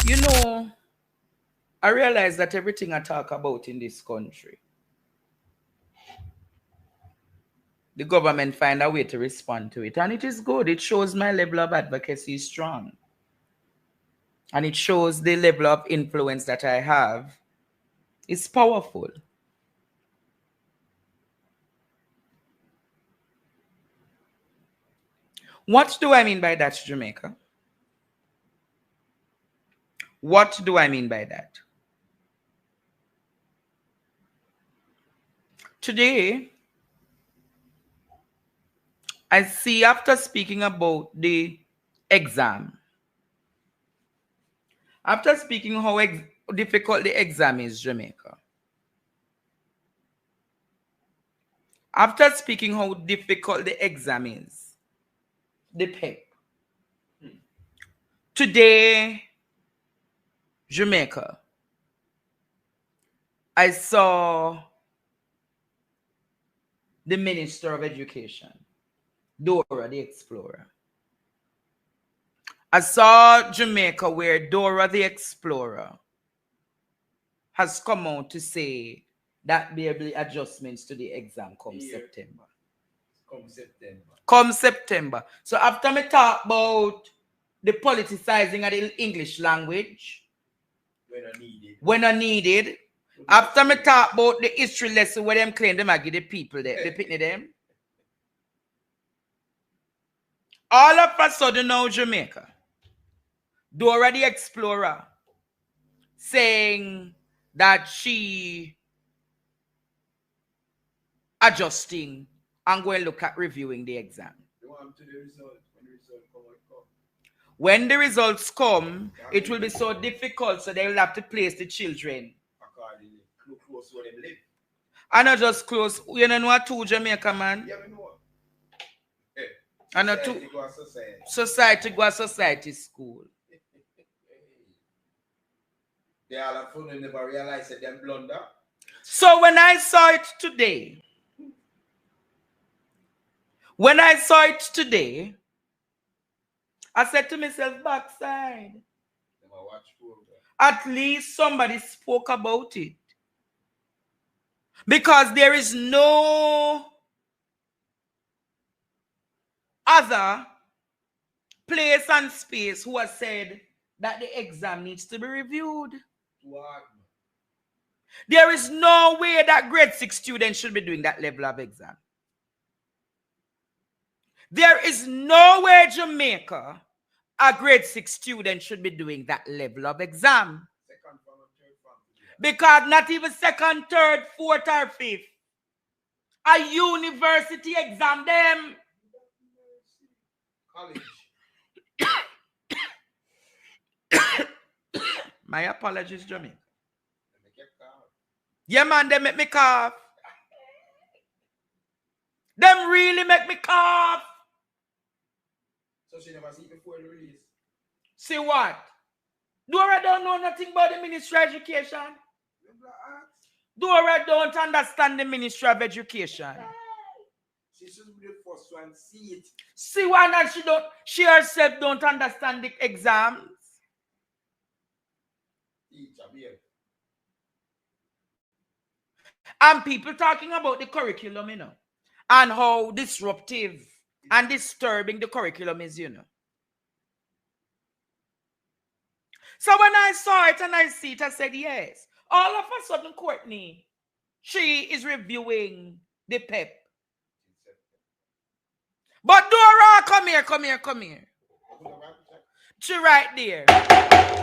You know, I realize that everything I talk about in this country, the government find a way to respond to it. And it is good. It shows my level of advocacy is strong. And it shows the level of influence that I have is powerful. What do I mean by that, Jamaica? What do I mean by that? Today, I see after speaking about the exam, after speaking how difficult the exam is, Jamaica, after speaking how difficult the exam is, the PEP, today, Jamaica, I saw the Minister of Education, Dora the Explorer. I saw Jamaica where Dora the Explorer has come out to say that there will be adjustments to the exam come September. Come September. So after me talk about the politicizing of the English language, when I needed, after me talk about the history lesson where them claim them I give the people there, they pick them. All of a sudden now Jamaica, Dora the Explorer saying that she adjusting and going to look at reviewing the exam. When the results come, it will be so difficult, so they will have to place the children. And not just close. You know what, two Jamaica, man? Yeah, we know. And not two society school. They all have fun and never realize that them blunder. So when I saw it today, I said to myself, backside. At least somebody spoke about it. Because there is no other place and space who has said that the exam needs to be reviewed. What? There is no way that grade 6 students should be doing that level of exam. There is no way Jamaica, a grade 6 student should be doing that level of exam. Because not even second, third, fourth, or fifth. A university exam them. College. My apologies, Jamaica. Yeah, man, they make me cough. Them really make me cough. So she never see before the release. See what? Dora don't know nothing about the Ministry of Education. Dora don't understand the Ministry of Education. She should be the first one to see it. See why not she herself don't understand the exams. And people talking about the curriculum, you know, and how disruptive and disturbing the curriculum is, you know. So when I saw it and I see it, I said, yes. All of a sudden, Courtney, she is reviewing the PEP. But Dora, come here. She right there.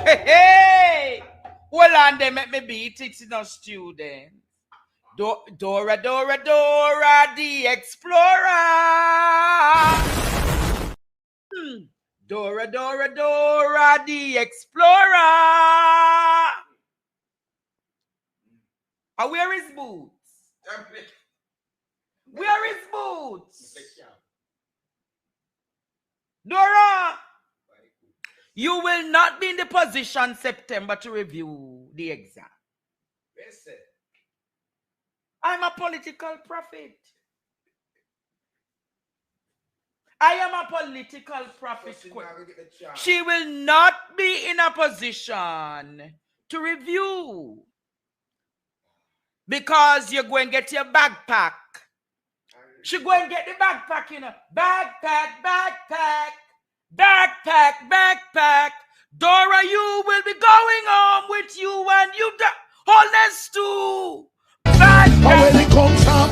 Hey! Hold on, they make me beat it, you know, student. Dora the Explorer. Dora the Explorer. Where is Boots? Where is Boots? Dora, you will not be in the position September to review the exam. I'm a political prophet. I am a political prophet. She will not be in a position to review. Because you're going to get your backpack. She go and get the backpack, you know. Backpack. Dora, you will be going home with you and you wholeness too. Where it comes from?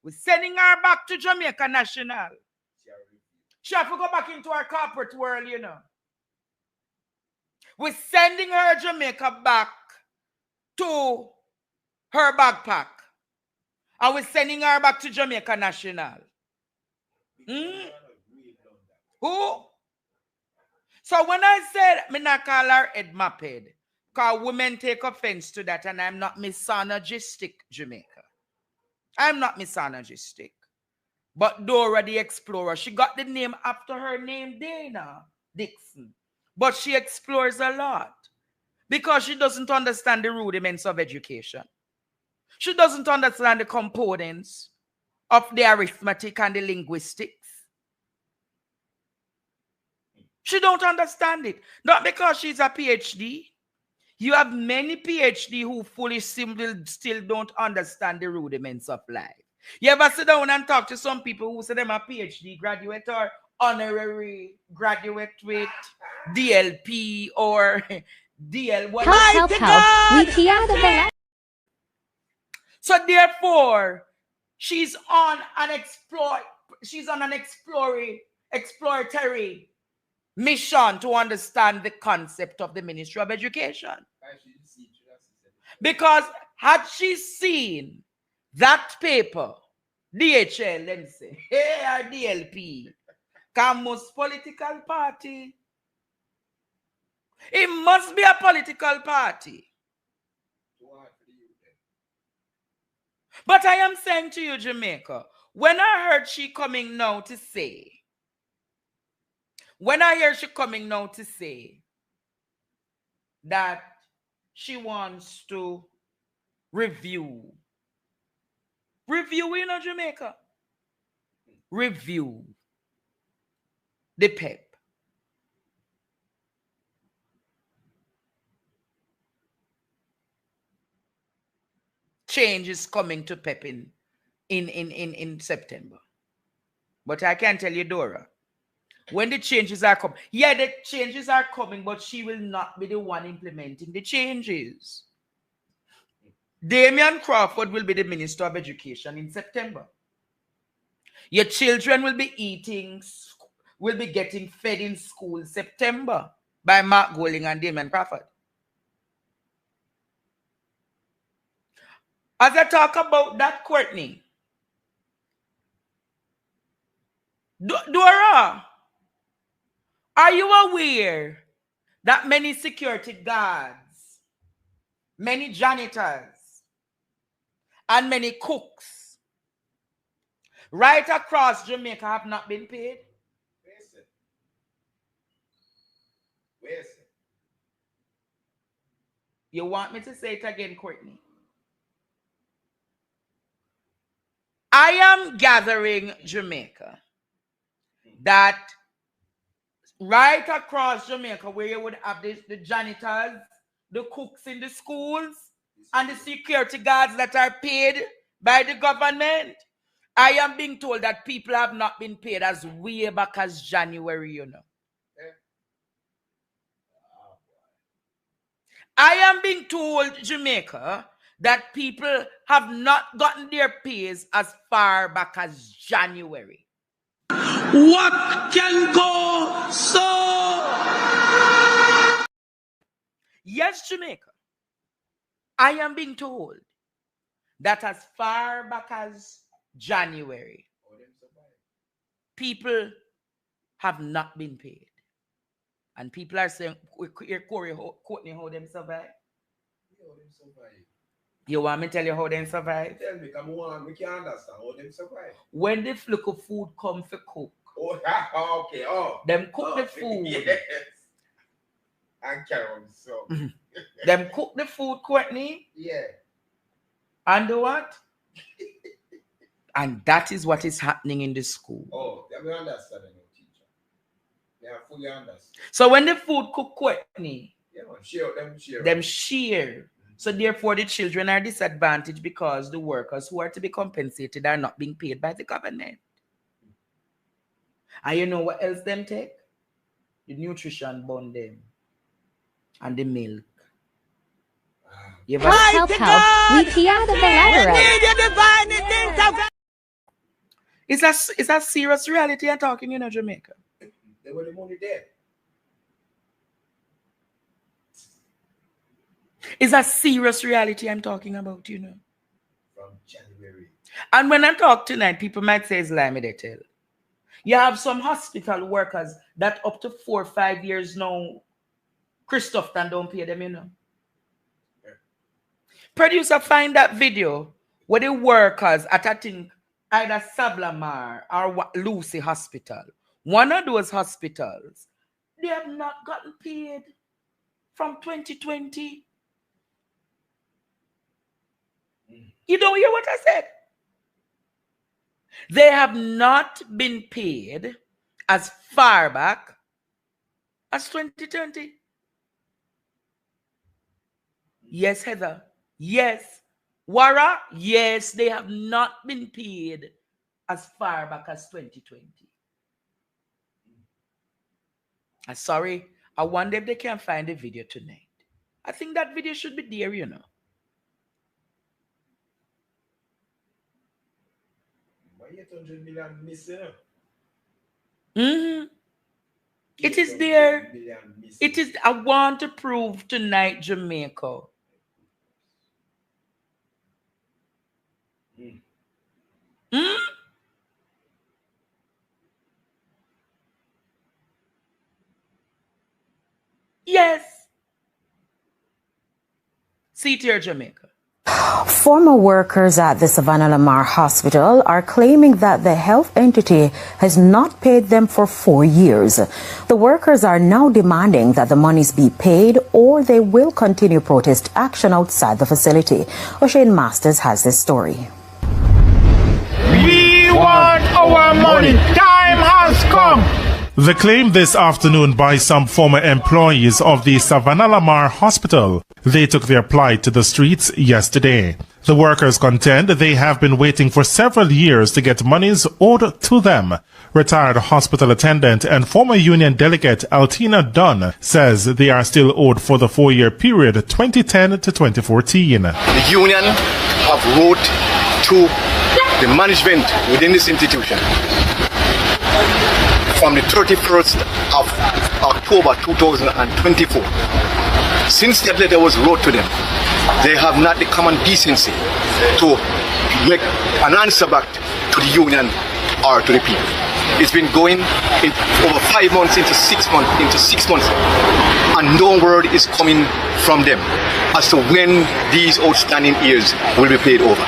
We're sending her back to Jamaica National. She have to go back into our corporate world, you know. We're sending her Jamaica back to her backpack. And we're sending her back to Jamaica National. Who? So when I said, me not call her head mapped, because women take offense to that, and I'm not misogynistic, Jamaica. I'm not misogynistic. But Dora the Explorer, she got the name after her name, Dana Dixon. But she explores a lot because she doesn't understand the rudiments of education. She doesn't understand the components of the arithmetic and the linguistics. She don't understand it. Not because she's a PhD. You have many PhD who fully simply still don't understand the rudiments of life. You ever sit down and talk to some people who say them a PhD graduate or honorary graduate with DLP or DL? Help. So therefore, she's on an exploratory mission to understand the concept of the Ministry of Education. Because had she seen that paper, DHL, let me say, or DLP, Camus political party, it must be a political party. But I am saying to you, Jamaica, when I heard she coming now to say, that she wants to review in Jamaica, review the PEP. Change is coming to PEP in September. But I can tell you, Dora, when the changes are coming, the changes are coming, but she will not be the one implementing the changes. Damian Crawford will be the Minister of Education in September. Your children will be getting fed in school September by Mark Golding and Damian Crawford. As I talk about that, Courtney, Dora, are you aware that many security guards, many janitors, and many cooks right across Jamaica have not been paid? Where is it? You want me to say it again, Courtney? I am gathering, Jamaica, that right across Jamaica, where you would have the janitors, the cooks in the schools, and the security guards that are paid by the government, I am being told that people have not been paid as way back as January, you know. I am being told, Jamaica, that people have not gotten their pays as far back as January. What can go so? Yes, Jamaica. I am being told that as far back as January, people have not been paid. And people are saying, Courtney, how them survive? You want me to tell you how them survive? Tell me, come on, we can't understand how them survive. When the local food come for cook. Oh, okay. Them cook the food. Yes. And carry on, so. Them cook the food, Courtney. Yeah. And do what? And that is what is happening in the school. Oh, they understand, teacher. They are fully understand. So when the food cook quickly, yeah, them share. So therefore the children are disadvantaged because the workers who are to be compensated are not being paid by the government. And you know what else them take? The nutrition bun them. And the milk. Help, we key out of the letter. It's a serious reality I'm talking, you know, Jamaica. They were the money there. It's a serious reality I'm talking about, you know. From January. And when I talk tonight, people might say it's lie me they tell. You have some hospital workers that up to 4 or 5 years now, Christopher don't pay them, you know. Yeah. Producer, find that video where the workers at, I think, either Lamar or Lucy Hospital, one of those hospitals, they have not gotten paid from 2020. You don't hear what I said? They have not been paid as far back as 2020. Yes, Heather. Yes. Wara, yes, they have not been paid as far back as 2020. I'm sorry. I wonder if they can find the video tonight. I think that video should be there, you know. $800 million missing. It is there. It is. I want to prove tonight, Jamaica. Yes. See it here, Jamaica. Former workers at the Savannah Lamar Hospital are claiming that the health entity has not paid them for 4 years. The workers are now demanding that the monies be paid or they will continue protest action outside the facility. O'Shane Masters has this story. We want our money. Time has come. The claim this afternoon by some former employees of the Savannah Lamar Hospital. They took their plight to the streets yesterday. The workers contend they have been waiting for several years to get monies owed to them. Retired hospital attendant and former union delegate Altina Dunn says they are still owed for the 4-year period 2010 to 2014. The union have wrote to the management within this institution from the 31st of October 2024. Since that letter was wrote to them, they have not the common decency to make an answer back to the union or to the people. It's been going over 5 months into 6 months, and no word is coming from them as to when these outstanding years will be paid over.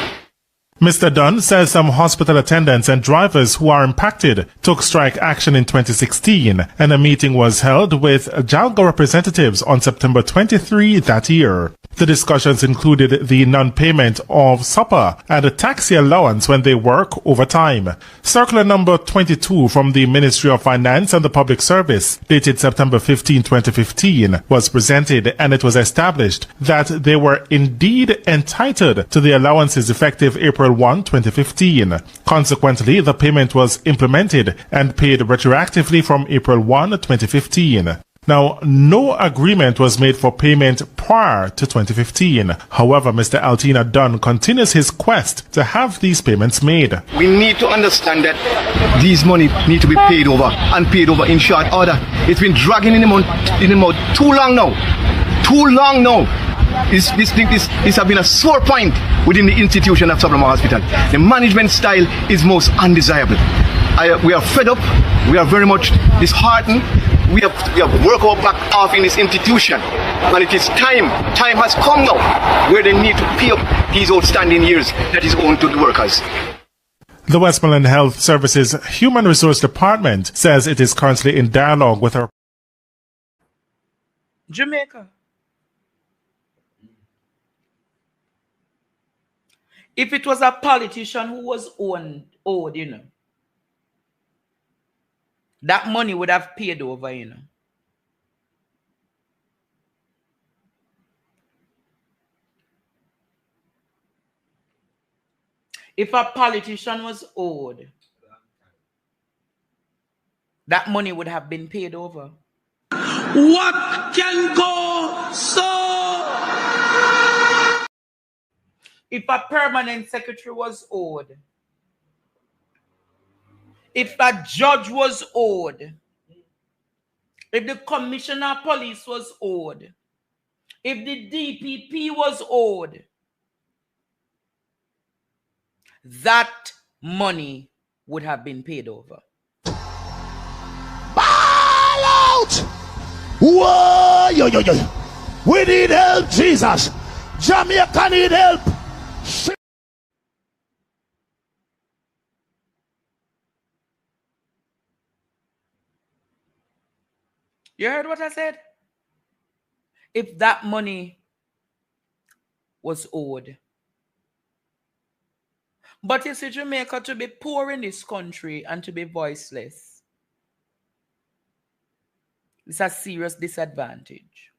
Mr. Dunn says some hospital attendants and drivers who are impacted took strike action in 2016, and a meeting was held with JALGO representatives on September 23 that year. The discussions included the non-payment of supper and a taxi allowance when they work overtime. Circular number 22 from the Ministry of Finance and the Public Service, dated September 15, 2015, was presented, and it was established that they were indeed entitled to the allowances effective April 1, 2015. Consequently, the payment was implemented and paid retroactively from April 1, 2015. Now, no agreement was made for payment prior to 2015. However, Mr. Altina Dunn continues his quest to have these payments made. We need to understand that these money need to be paid over, and paid over in short order. It's been dragging in the mouth too long now. This has been a sore point within the institution of Savannah Hospital. The management style is most undesirable. We are fed up. We are very much disheartened. We have worked our back off in this institution, and it is time has come now where they need to pay up these outstanding years that is owed to the workers. The Westmoreland Health Services Human Resource Department says it is currently in dialogue with our Jamaica. If it was a politician who was owed, you know, that money would have paid over, you know. If a politician was owed, that money would have been paid over. What can go so? If a permanent secretary was owed, if a judge was owed, if the commissioner of police was owed, if the DPP was owed, that money would have been paid over. Ball out! Whoa, yo. We need help, Jesus. Jamaica need help. You heard what I said? If that money was owed. But you see, Jamaica, to be poor in this country and to be voiceless, it's a serious disadvantage.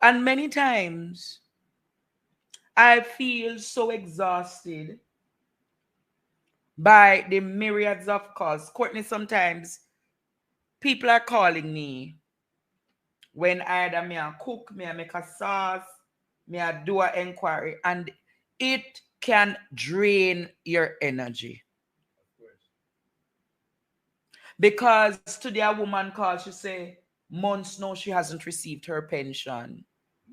And many times, I feel so exhausted by the myriads of calls. Courtney, sometimes people are calling me when either me a cook, me a make a sauce, me a do an inquiry, and it can drain your energy. Because today a woman called, she say, months now she hasn't received her pension.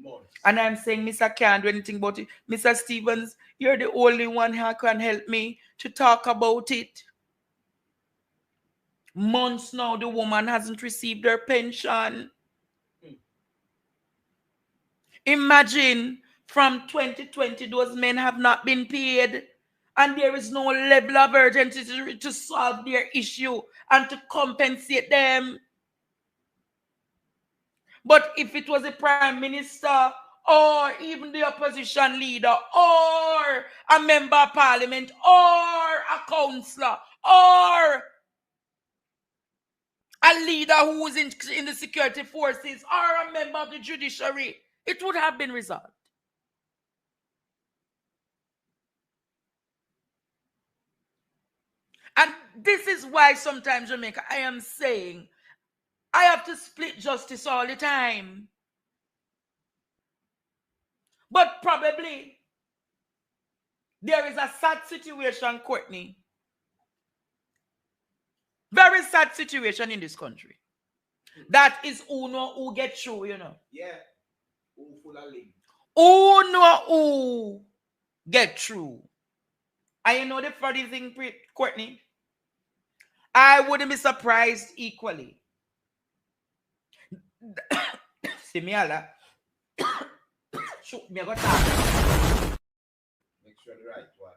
Months. And I'm saying, Miss, I can't do anything about it. Mr. Stevens, you're the only one who can help me to talk about it. Months now the woman hasn't received her pension. Imagine from 2020 those men have not been paid and there is no level of urgency to solve their issue and to compensate them. But if it was a prime minister or even the opposition leader or a member of parliament or a councillor or a leader who is in the security forces or a member of the judiciary, it would have been resolved. And this is why sometimes, Jamaica, I am saying I have to split justice all the time. But probably there is a sad situation, Courtney. Very sad situation in this country. That is who know who get through, you know. Yeah. Who full of link. Who know who get through. And you know the funny thing, Courtney? I wouldn't be surprised equally. See me Allah. Shoot me, I got that. Make sure the right water.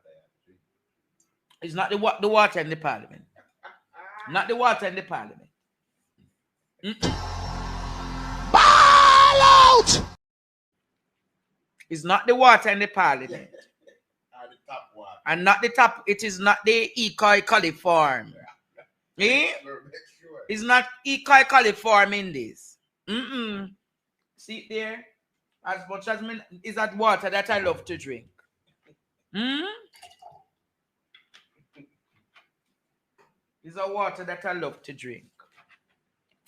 It's not the water in the parliament. Not the water in the parliament. Ball out! It's not the water in the parliament. The top water. And not the top, it is not the Ecoy coliform. Eh? Sure. It's not Ecoy coliform in this. See it there? As much as me, is that water that I love to drink. It's a water that I love to drink.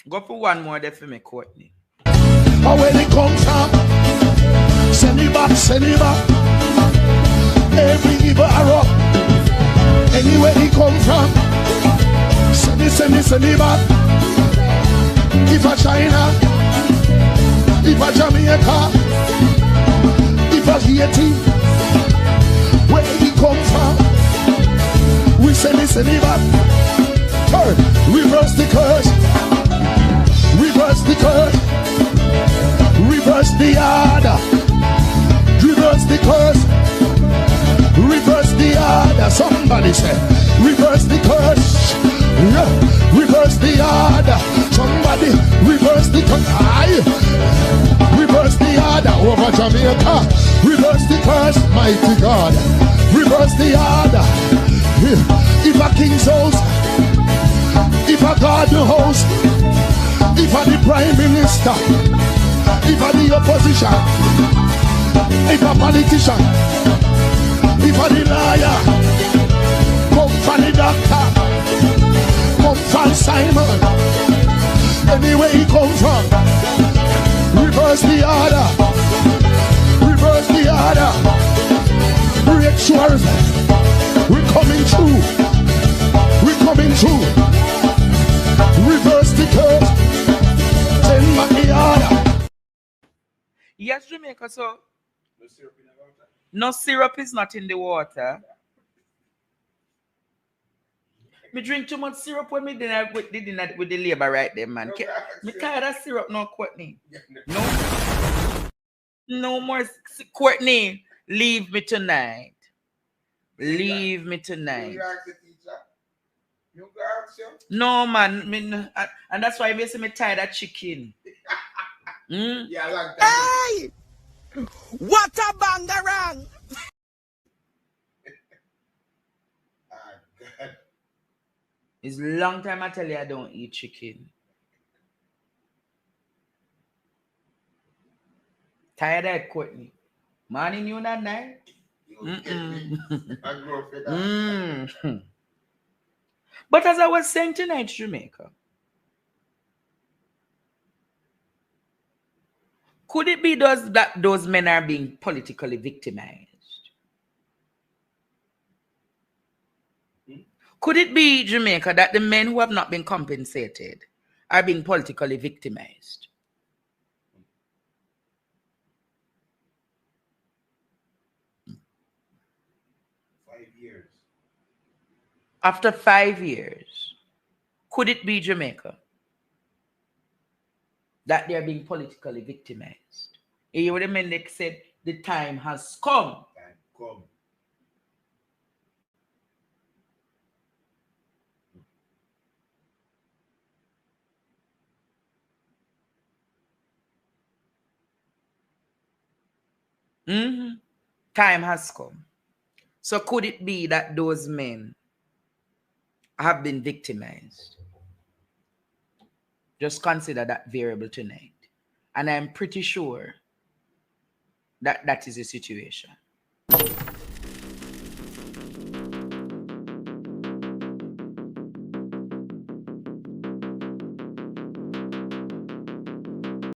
Go for one more there for me, Courtney. But where they come from, send it back, send it back. Every evil arrow, anywhere he come from, send it back. If a China, if a Jamaica, if a Haiti, where he come from, we send it back. Reverse the curse, reverse the curse, reverse the order, reverse the curse, reverse the order. Somebody say, reverse the curse, reverse the order. Somebody reverse the curse, reverse the order. order over Jamaica. Reverse the curse, mighty God. Reverse the order. If a king's house, if a garden house, if a the prime minister, if a the opposition, if a politician, if a the lawyer, come from the doctor, come from Simon, anywhere he come from, reverse the order, reverse the order, breakthroughs, we're coming through, we're coming through, reverse the curse, send back the order. Yes, Jamaica, so No syrup in the water. no syrup is not in the water. Me drink too much syrup when me dinner with the labor right there, man. Me tired of syrup now, Courtney. No more Courtney. Leave me tonight. Leave me tonight. You ask the teacher? You ask him? No, man. And that's why I say me tired of chicken. Yeah, like that. Hey! What a bangarang! God. It's a long time I tell you I don't eat chicken. Tired of it, Courtney. Morning, you not night. I grew up with that. But as I was saying tonight, Jamaica, could it be that those men are being politically victimized? Could it be, Jamaica, that the men who have not been compensated are being politically victimized? After 5 years, could it be, Jamaica, that they are being politically victimized? You hear what the men that said the time has come. Time come. Time has come. So could it be that those men have been victimized? Just consider that variable tonight. And I'm pretty sure that that is the situation.